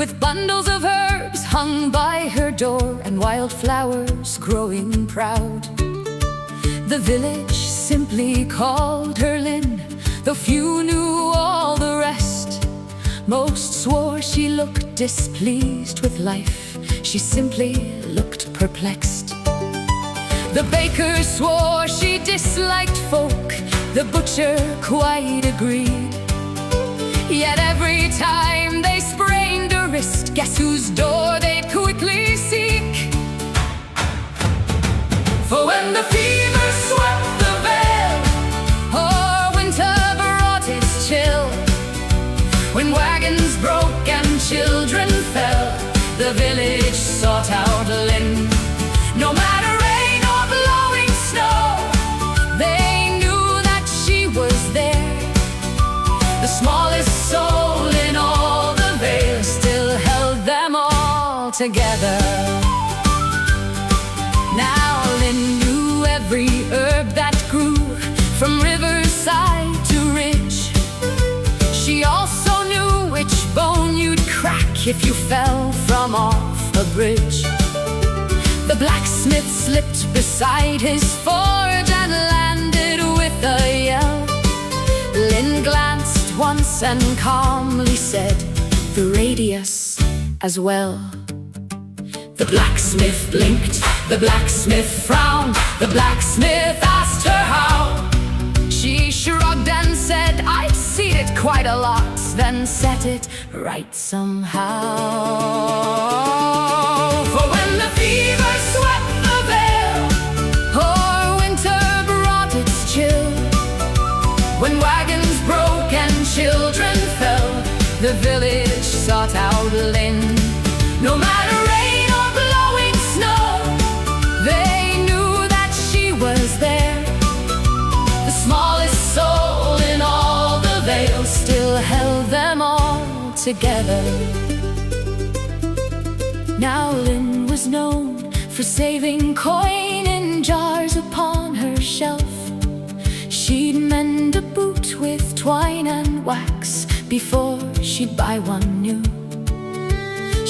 with bundles of herbs hung by her door and wildflowers growing proud. The village simply called her Lynn, though few knew all the rest. Most swore she looked displeased with life, she simply looked perplexed. The baker swore she disliked folk, the butcher quite agreed. Yet every time they sprained a wrist, guess whose door they'd quickly seek? For when the fever swept the vale, or winter brought its chill, when wagons broke and children fell, the village sought out Lynn. No matter rain or blowing snow, they knew that she was there. The smallest soul in all the vale still held them all together. Now Lynn knew every herb that grew from riverside to ridge. She also knew which bone you'd crack if you fell from off a bridge. The blacksmith slipped beside his forge and landed with a yell. Lynn glanced once and calmly said, "The radius as well." The blacksmith blinked, the blacksmith frowned, the blacksmith asked her how. She shrugged and said, "I've seen it quite a lot," then set it right somehow. For when the fever swept the vale, or winter brought its chill, when wagons broke and children fell, the village sought out Lynn. No matter rain or blowing snow, they knew that she was there. The smallest soul in all the vale still held them all together. Now Lynn was known for saving coin in jars upon her shelf. She'd mend a boot with twine and wax before she'd buy one new.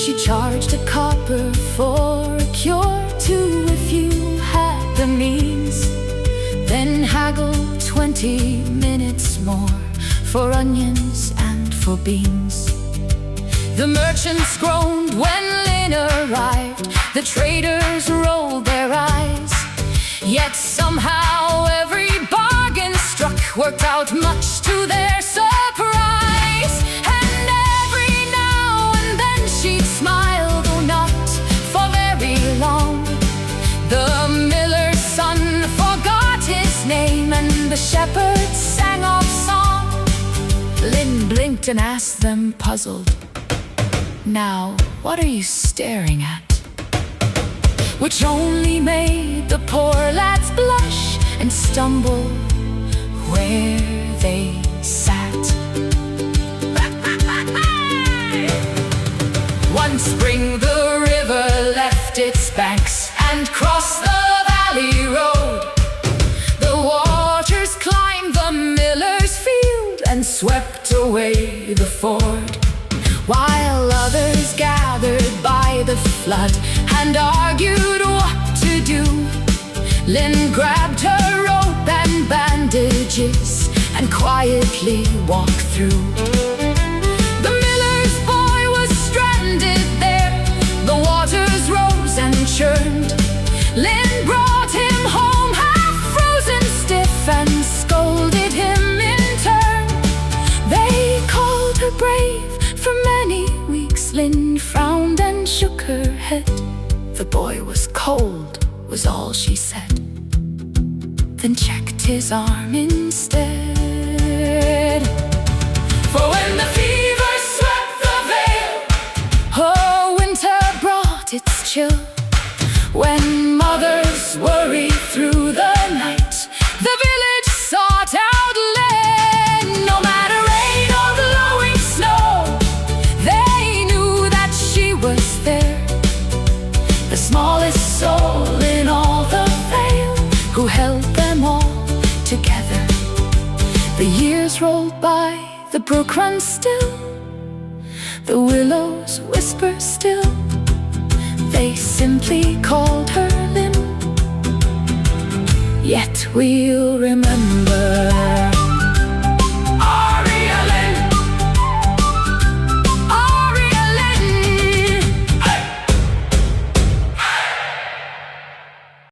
She charged a copper for a cure too if you had the means, then haggled 20 minutes more for onions and for beans. The merchants groaned when Lynn arrived, the traders rolled their eyes, yet somehow every bargain struck worked out much to their surprise. And every now and then she'd smile, though not for very long. The miller's son forgot his name and the shepherds sang of song. Lynn blinked and asked them, puzzled, "Now, what are you staring at?" Which only made the poor lads blush and stumble where they sat. One spring the river left its banks and crossed the valley road. The waters climbed the miller's field and swept away the ford. While others gathered by the flood and argued what to do, Lynn grabbed her rope and bandages and quietly walked through. The miller's boy was stranded there, the waters rose and churned. Lynn brought him home half frozen stiff and scolded him in turn. They called her brave. For many weeks Lynn frowned and shook her head. The boy was cold, was all she said, then checked his arm instead. For when the fever swept the vale, oh, winter brought its chill, when mothers worried through the night, the village sought out Lynn. No matter rain or blowing snow, was there. The smallest soul in all the vale who held them all together. The years rolled by, the brook runs still, The willows whisper still, they simply called her Lynn. Yet we'll remember